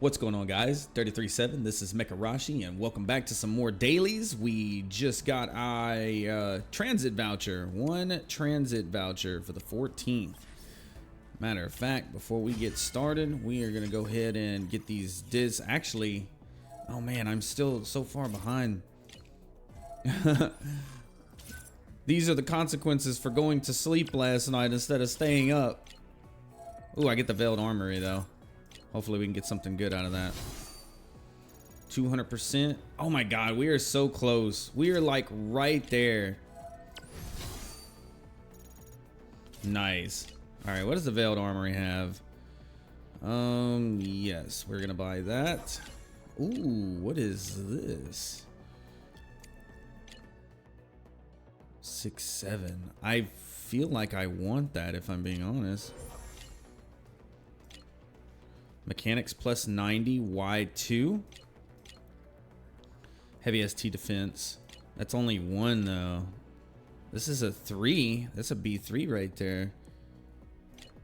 What's going on, guys? 33.7, this is Mecharashi, and welcome back to some more dailies. We just got a transit voucher, one transit voucher for the 14th. Matter of fact, before we get started, we are gonna go ahead and get these discs. Actually, oh man, I'm still so far behind. These are the consequences for going to sleep last night instead of staying up. Ooh, I get the Veiled Armory though. Hopefully we can get something good out of that. 200%. Oh my god, we are so close. We are like right there. Nice. Alright, what does the Veiled Armory have? Yes, we're gonna buy that. Ooh, what is this? 6-7. I feel like I want that, if I'm being honest. Mechanics plus 90, Y2. Heavy ST defense. That's only one though. This is a 3. That's a B3 right there.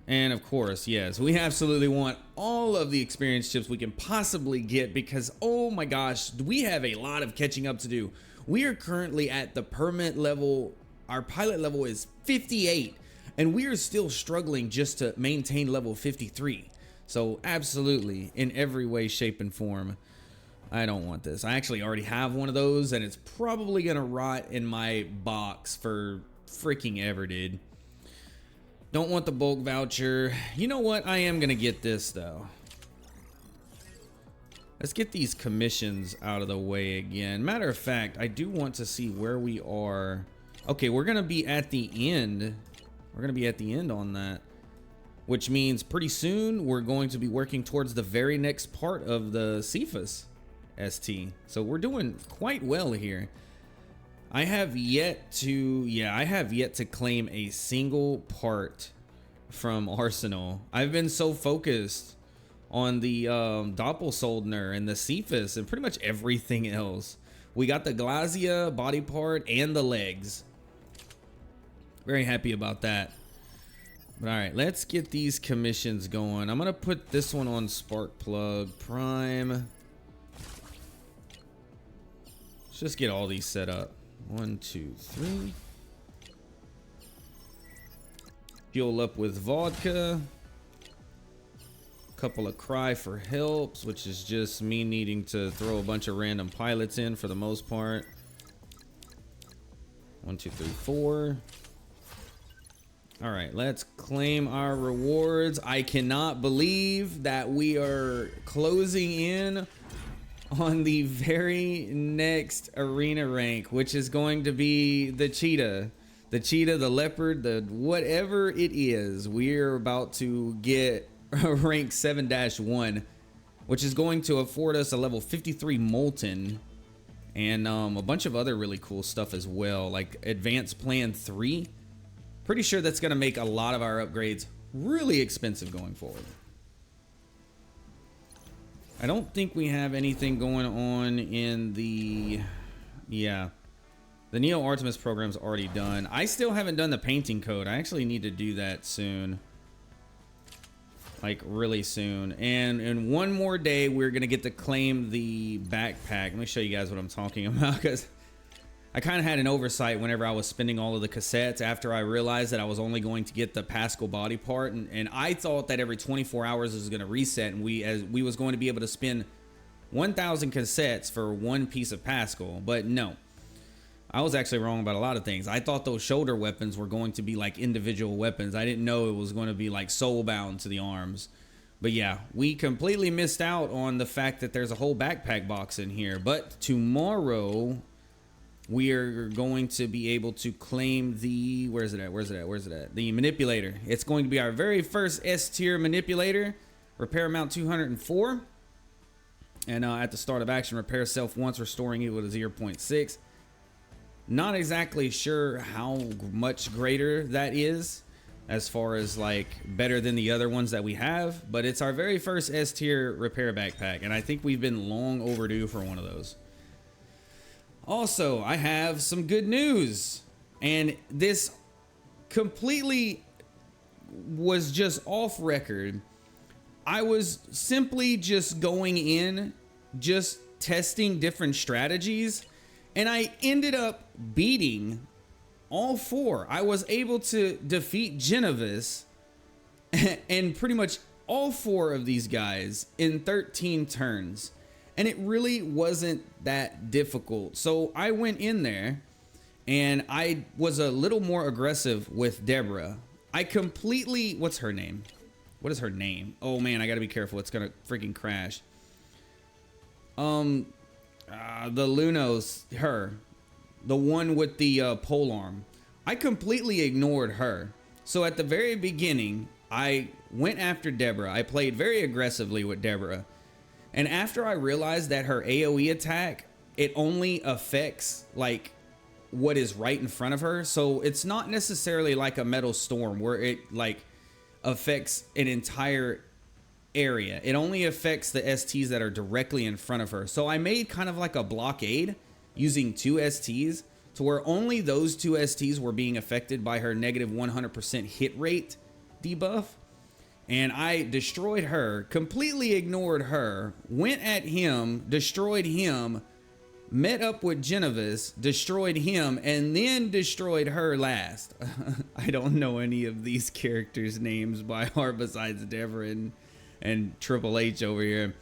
And of course, yes, we absolutely want all of the experience chips we can possibly get because, oh my gosh, we have a lot of catching up to do. We are currently at the permit level. Our pilot level is 58, and we are still struggling just to maintain level 53. So absolutely, in every way, shape, and form, I don't want this. I actually already have one of those, and it's probably gonna rot in my box for freaking ever, dude. Don't want the bulk voucher. You know what? I am gonna get this though. Let's get these commissions out of the way again. Matter of fact, I do want to see where we are. Okay, we're gonna be at the end. We're gonna be at the end on that. Which means pretty soon we're going to be working towards the very next part of the Cephas ST. So we're doing quite well here. I have yet to claim a single part from Arsenal. I've been so focused on the Doppelsoldner and the Cephas and pretty much everything else. We got the Glazia body part and the legs. Very happy about that. But all right, let's get these commissions going. I'm gonna put this one on Spark Plug Prime. Let's just get all these set up. 1, 2, 3. Fuel up with vodka. Couple of cry for helps, which is just me needing to throw a bunch of random pilots in for the most part. 1, 2, 3, 4. All right, let's claim our rewards. I cannot believe that we are closing in on the very next arena rank, which is going to be the cheetah. The cheetah, the leopard, the whatever it is. We're about to get rank 7-1, which is going to afford us a level 53 Molten and a bunch of other really cool stuff as well, like Advanced Plan 3. Pretty sure that's going to make a lot of our upgrades really expensive going forward. I don't think we have anything going on in the... Yeah. The Neo Artemis program's already done. I still haven't done the painting code. I actually need to do that soon. Like, really soon. And in one more day, we're going to get to claim the backpack. Let me show you guys what I'm talking about, because I kind of had an oversight whenever I was spending all of the cassettes after I realized that I was only going to get the Pascal body part, and I thought that every 24 hours it was going to reset, and we was going to be able to spend 1,000 cassettes for one piece of Pascal, but no. I was actually wrong about a lot of things. I thought those shoulder weapons were going to be like individual weapons. I didn't know it was going to be like soul-bound to the arms. But yeah, we completely missed out on the fact that there's a whole backpack box in here, but tomorrow we are going to be able to claim the, where's it at? The manipulator. It's going to be our very first S-tier manipulator. Repair amount 204. And at the start of action, repair self once, restoring it with a 0.6. Not exactly sure how much greater that is as far as like better than the other ones that we have, but it's our very first S-tier repair backpack, and I think we've been long overdue for one of those. Also, I have some good news, and this completely was just off record. I was simply just going in, just testing different strategies, and I ended up beating all 4. I was able to defeat Genovis and pretty much all 4 of these guys in 13 turns. And it really wasn't that difficult. So I went in there and I was a little more aggressive with Deborah. I completely, what's her name? What is her name? Oh man, I gotta be careful. It's gonna freaking crash. The Lunos, her. The one with the pole arm. I completely ignored her. So at the very beginning, I went after Deborah. I played very aggressively with Deborah. And after I realized that her AoE attack, it only affects like what is right in front of her. So it's not necessarily like a metal storm where it like affects an entire area. It only affects the STs that are directly in front of her. So I made kind of like a blockade using 2 STs to where only those 2 STs were being affected by her negative 100% hit rate debuff. And I destroyed her, completely ignored her, went at him, destroyed him, met up with Genovis, destroyed him, and then destroyed her last. I don't know any of these characters' names by heart besides Deborah and Triple H over here.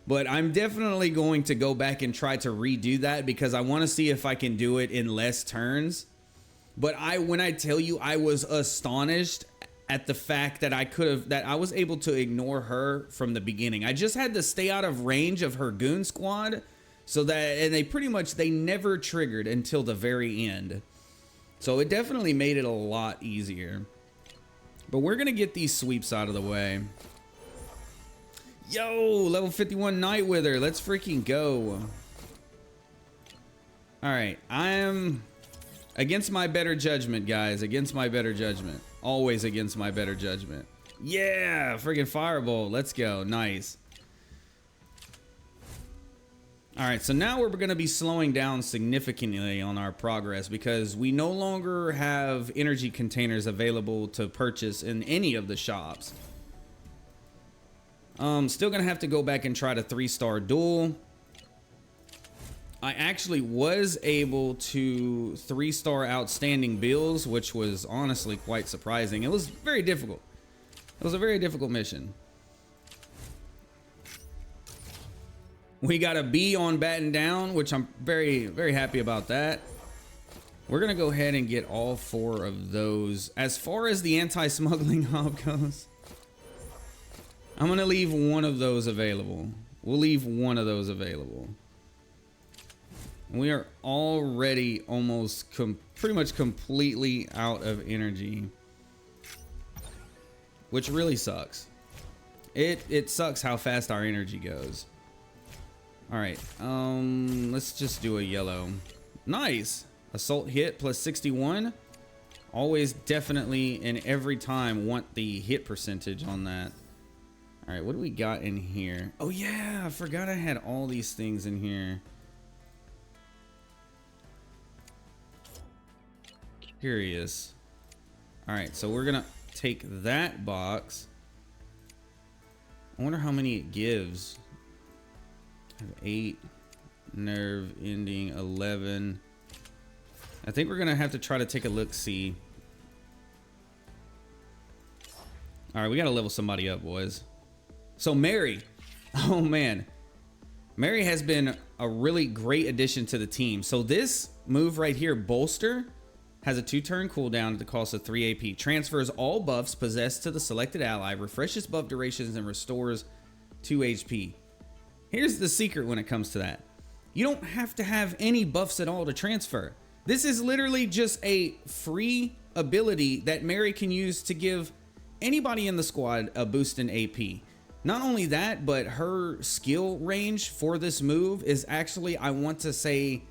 But I'm definitely going to go back and try to redo that because I want to see if I can do it in less turns. But when I tell you I was astonished at the fact that I was able to ignore her from the beginning. I just had to stay out of range of her goon squad so that, and they never triggered until the very end. So it definitely made it a lot easier. But we're going to get these sweeps out of the way. Yo, level 51 Night Wither. Let's freaking go. All right. I am against my better judgment, guys. Against my better judgment. Always against my better judgment. Yeah, freaking Firebolt. Let's go. Nice. All right, so now we're going to be slowing down significantly on our progress because we no longer have energy containers available to purchase in any of the shops. Still going to have to go back and try to 3-star duel. I actually was able to 3-star outstanding bills, which was honestly quite surprising. It was very difficult. It was a very difficult mission. We got a B on batten down, which I'm very, very happy about that. We're going to go ahead and get all 4 of those. As far as the anti-smuggling hub goes, I'm going to leave one of those available. We'll leave one of those available. We are already almost pretty much completely out of energy, which really sucks. It sucks how fast our energy goes. All right, let's just do a yellow. Nice. Assault hit plus 61. Always definitely and every time want the hit percentage on that. All right, what do we got in here? Oh yeah, I forgot I had all these things in here. Curious. All right, so we're gonna take that box. I wonder how many it gives. I have 8, nerve ending 11. I think we're gonna have to try to take a look see. All right, we gotta level somebody up, boys. So Mary, oh man, Mary has been a really great addition to the team. So this move right here, Bolster, has a 2-turn cooldown at the cost of 3 AP. Transfers all buffs possessed to the selected ally, refreshes buff durations, and restores 2 HP. Here's the secret when it comes to that. You don't have to have any buffs at all to transfer. This is literally just a free ability that Mary can use to give anybody in the squad a boost in AP. Not only that, but her skill range for this move is actually, I want to say,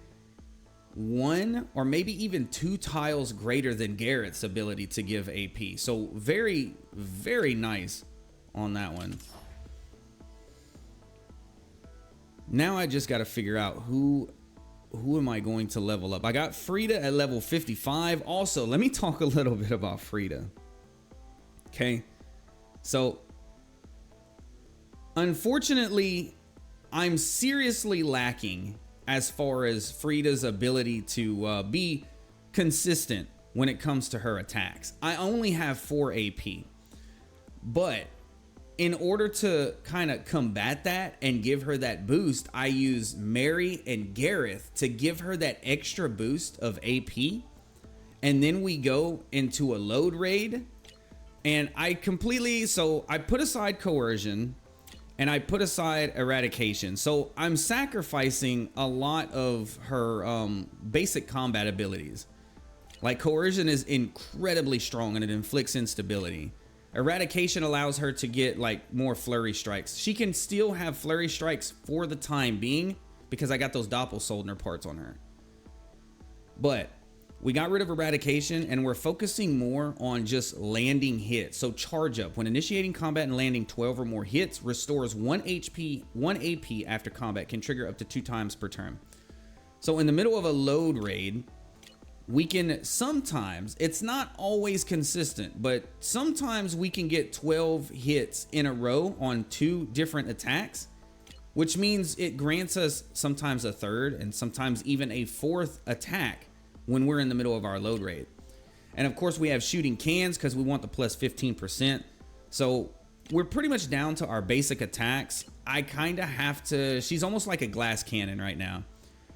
1 or maybe even 2 tiles greater than Garrett's ability to give AP. So very, very nice on that one. Now I just got to figure out who am I going to level up. I got Frida at level 55. Also, let me talk a little bit about Frida. Okay. So Unfortunately, I'm seriously lacking as far as Frida's ability to be consistent when it comes to her attacks. I only have 4 AP, but in order to kind of combat that and give her that boost, I use Mary and Gareth to give her that extra boost of AP. And then we go into a load raid, and I put aside coercion and I put aside eradication. So I'm sacrificing a lot of her basic combat abilities. Like coercion is incredibly strong and it inflicts instability. Eradication allows her to get like more flurry strikes. She can still have flurry strikes for the time being because I got those Doppelsoldner parts on her. But we got rid of eradication and we're focusing more on just landing hits. So charge up. When initiating combat and landing 12 or more hits, restores 1 HP, 1 AP after combat, can trigger up to 2 times per turn. So in the middle of a load raid, we can sometimes, it's not always consistent, but sometimes we can get 12 hits in a row on 2 different attacks, which means it grants us sometimes a 3rd and sometimes even a 4th attack when we're in the middle of our load raid. And of course we have shooting cans because we want the plus 15%. So we're pretty much down to our basic attacks. I kind of have to, she's almost like a glass cannon right now.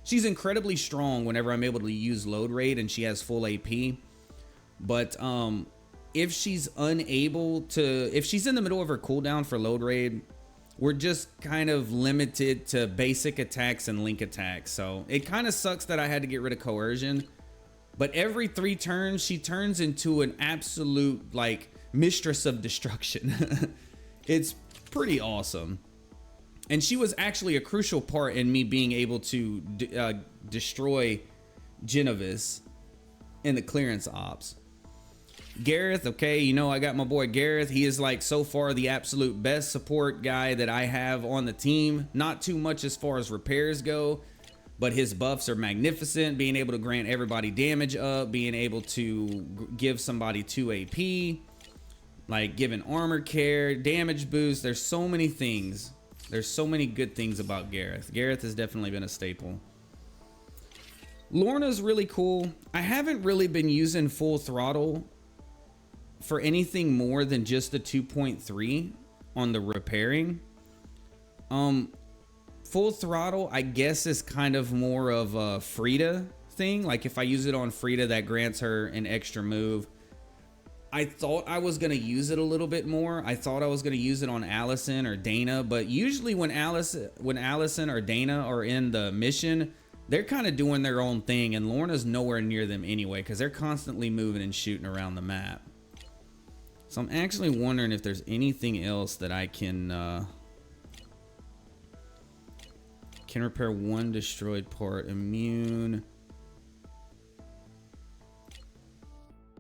She's incredibly strong whenever I'm able to use load raid and she has full AP. But if she's unable to, if she's in the middle of her cooldown for load raid, we're just kind of limited to basic attacks and link attacks. So it kind of sucks that I had to get rid of coercion. But every 3 turns, she turns into an absolute like mistress of destruction. It's pretty awesome. And she was actually a crucial part in me being able to destroy Genovis in the clearance ops. Gareth, okay, you know I got my boy Gareth. He is like so far the absolute best support guy that I have on the team. Not too much as far as repairs go, but his buffs are magnificent. Being able to grant everybody damage up, being able to give somebody 2 AP, like giving armor care, damage boost. There's so many things. There's so many good things about Gareth. Gareth has definitely been a staple. Lorna's really cool. I haven't really been using full throttle for anything more than just the 2.3 on the repairing. Full throttle, I guess, is kind of more of a Frida thing. Like if I use it on Frida, that grants her an extra move. I thought I was going to use it a little bit more. I thought I was going to use it on Allison or Dana, but usually when Allison or Dana are in the mission, they're kind of doing their own thing, and Lorna's nowhere near them anyway because they're constantly moving and shooting around the map. So I'm actually wondering if there's anything else that I can repair 1 destroyed part, immune.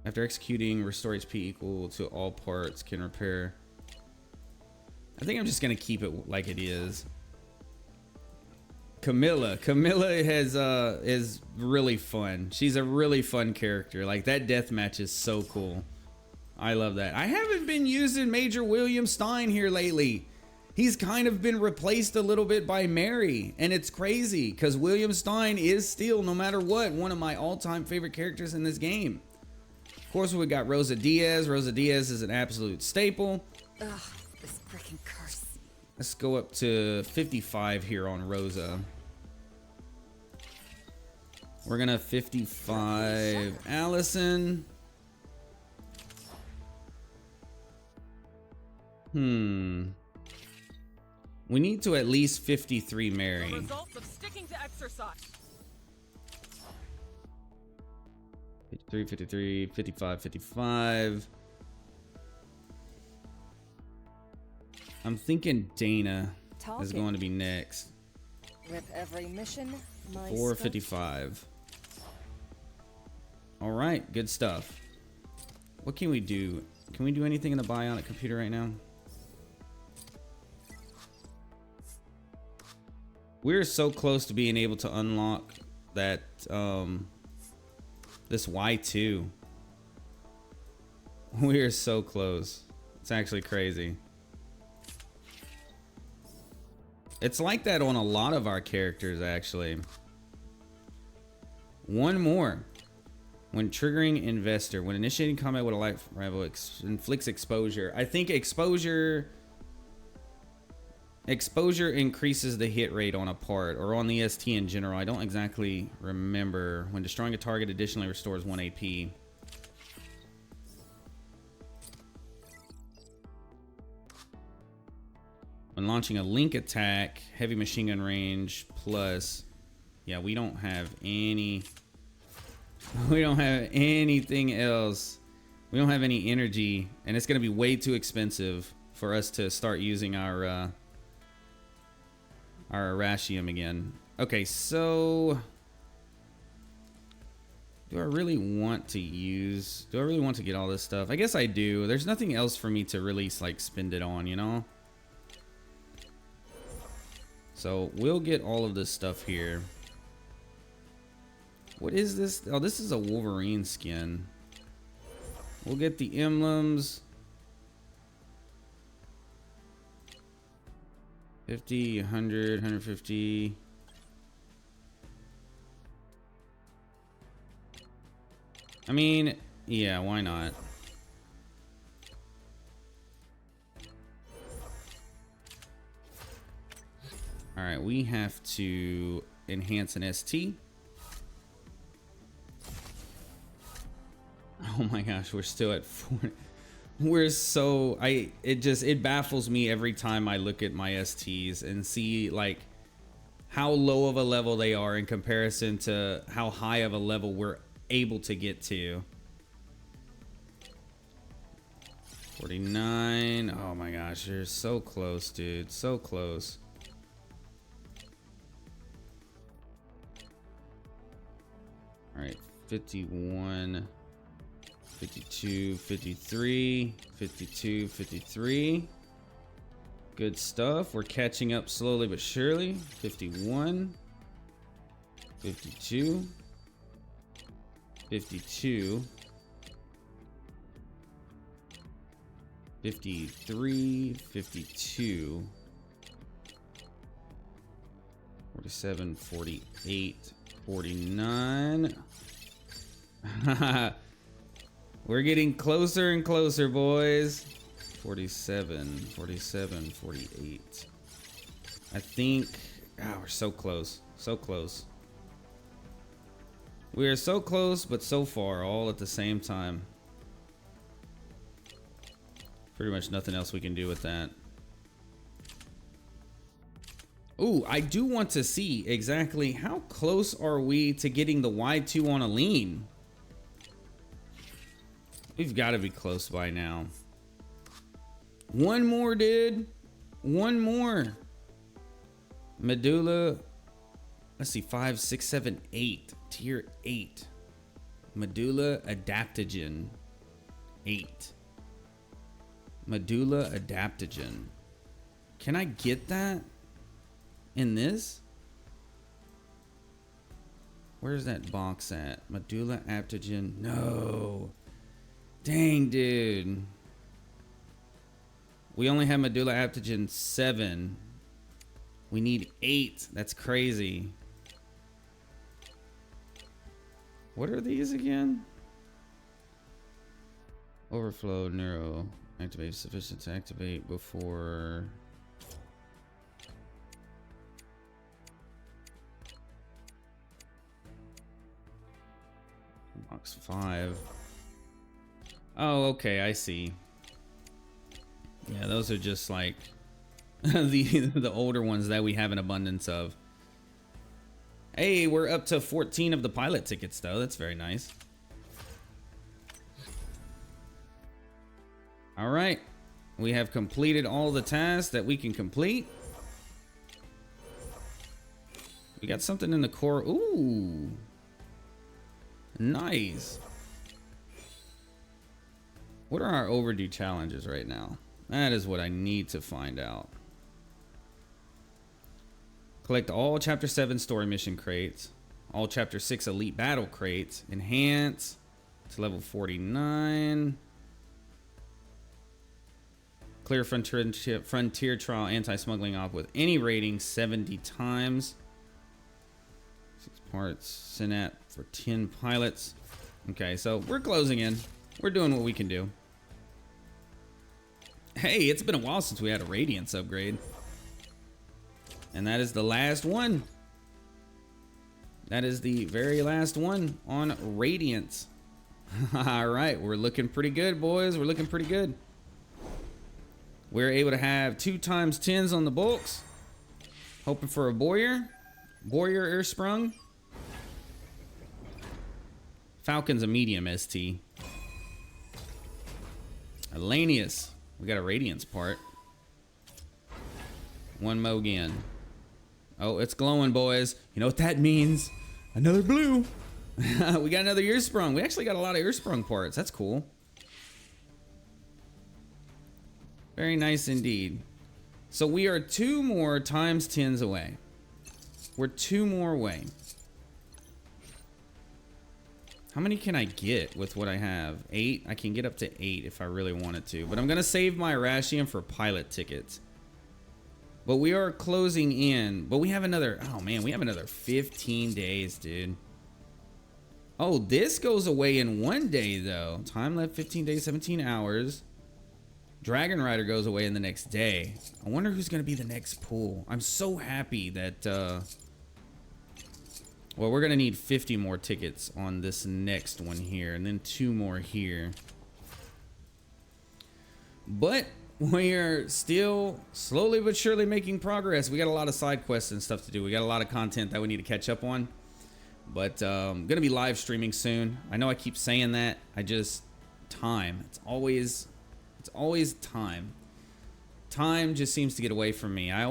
After executing, restore HP equal to all parts, can repair. I think I'm just gonna keep it like it is. Camilla is really fun. She's a really fun character. Like that deathmatch is so cool. I love that. I haven't been using Major William Stein here lately. He's kind of been replaced a little bit by Mary, and it's crazy because William Stein is still, no matter what, one of my all-time favorite characters in this game. Of course, we got Rosa Diaz. Rosa Diaz is an absolute staple. Ugh, this freaking curse. Let's go up to 55 here on Rosa. We're gonna 55 Allison. We need to at least 53 Mary. The results of sticking to exercise. 53, 53, 55, 55. I'm thinking Dana is going to be next. With every mission, 455. All right, good stuff. What can we do? Can we do anything in the bionic computer right now? We're so close to being able to unlock that this Y2. We are so close. It's actually crazy. It's like that on a lot of our characters, actually. One more. When triggering investor, when initiating combat with a life rival, inflicts exposure. I think exposure increases the hit rate on a part or on the ST in general. I don't exactly remember. When destroying a target, additionally restores 1 AP. When launching a link attack, heavy machine gun range plus. Yeah, we don't have any. We don't have anything else. We don't have any energy, and it's going to be way too expensive for us to start using our Arashium again. Okay, so do I really want to get all this stuff? I guess I do. There's nothing else for me to really like spend it on, you know? So we'll get all of this stuff here. What is this? Oh, this is a Wolverine skin. We'll get the emblems. 50, 100, 150. I mean, yeah, why not? All right, we have to enhance an ST. Oh my gosh, we're still at 4. We're so it baffles me every time I look at my STs and see like how low of a level they are in comparison to how high of a level we're able to get to. 49. Oh my gosh, you're so close, dude. So close. All right, 51. 52, 53, 52, 53. Good stuff. We're catching up slowly but surely. 51, 52, 52, 53, 52, 47, 48, 49. We're getting closer and closer, boys. 47, 47, 48. I think, we're so close. So close. We are so close, but so far, all at the same time. Pretty much nothing else we can do with that. Ooh, I do want to see exactly how close are we to getting the Y2 on a lean. We've got to be close by now. One more, dude. One more. Medulla. Let's see. 5, 6, 7, 8. Tier 8. Medulla adaptogen. 8. Medulla adaptogen. Can I get that in this? Where's that box at? Medulla adaptogen. No. Dang, dude. We only have Medulla adaptogen 7. We need 8. That's crazy. What are these again? Overflow neuro. Activate sufficient to activate before. Box 5. Oh, okay, I see. Yeah, those are just like the older ones that we have an abundance of. Hey, we're up to 14 of the pilot tickets though. That's very nice. All right. We have completed all the tasks that we can complete. We got something in the core. Ooh. Nice. What are our overdue challenges right now? That is what I need to find out. Collect all Chapter 7 story mission crates. All Chapter 6 elite battle crates. Enhance to level 49. Clear frontier trial anti-smuggling op with any rating 70 times. 6 parts. Synap for 10 pilots. Okay, so we're closing in. We're doing what we can do. Hey, it's been a while since we had a Radiance upgrade. And that is the last one. That is the very last one on Radiance. All right, we're looking pretty good, boys. We're looking pretty good. We're able to have 2 times 10s on the bulks. Hoping for a Boyer. Boyer Ursprung. Falcon's a medium ST. Elanius. We got a Radiance part. 1 Mogan. Oh, it's glowing, boys. You know what that means? Another blue. We got another Ursprung. We actually got a lot of Ursprung parts. That's cool. Very nice indeed. So we are 2 more times 10s away. We're 2 more away. How many can I get with what I have? 8? I can get up to 8 if I really wanted to. But I'm going to save my Rashian for pilot tickets. But we are closing in. But we have another... Oh, man. We have another 15 days, dude. Oh, this goes away in 1 day, though. Time left 15 days, 17 hours. Dragon Rider goes away in the next day. I wonder who's going to be the next pool. I'm so happy that... Well, we're going to need 50 more tickets on this next one here. And then 2 more here. But... we are still slowly but surely making progress. We got a lot of side quests and stuff to do. We got a lot of content that we need to catch up on. But I'm going to be live streaming soon. I know I keep saying that. Time. It's always time. Time just seems to get away from me. I'm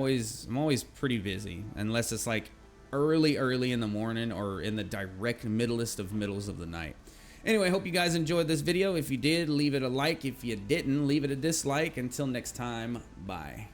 always pretty busy. Unless it's like early in the morning or in the direct middlest of the night. Anyway, hope you guys enjoyed this video. If you did, leave it a like. If you didn't, leave it a dislike. Until next time, bye.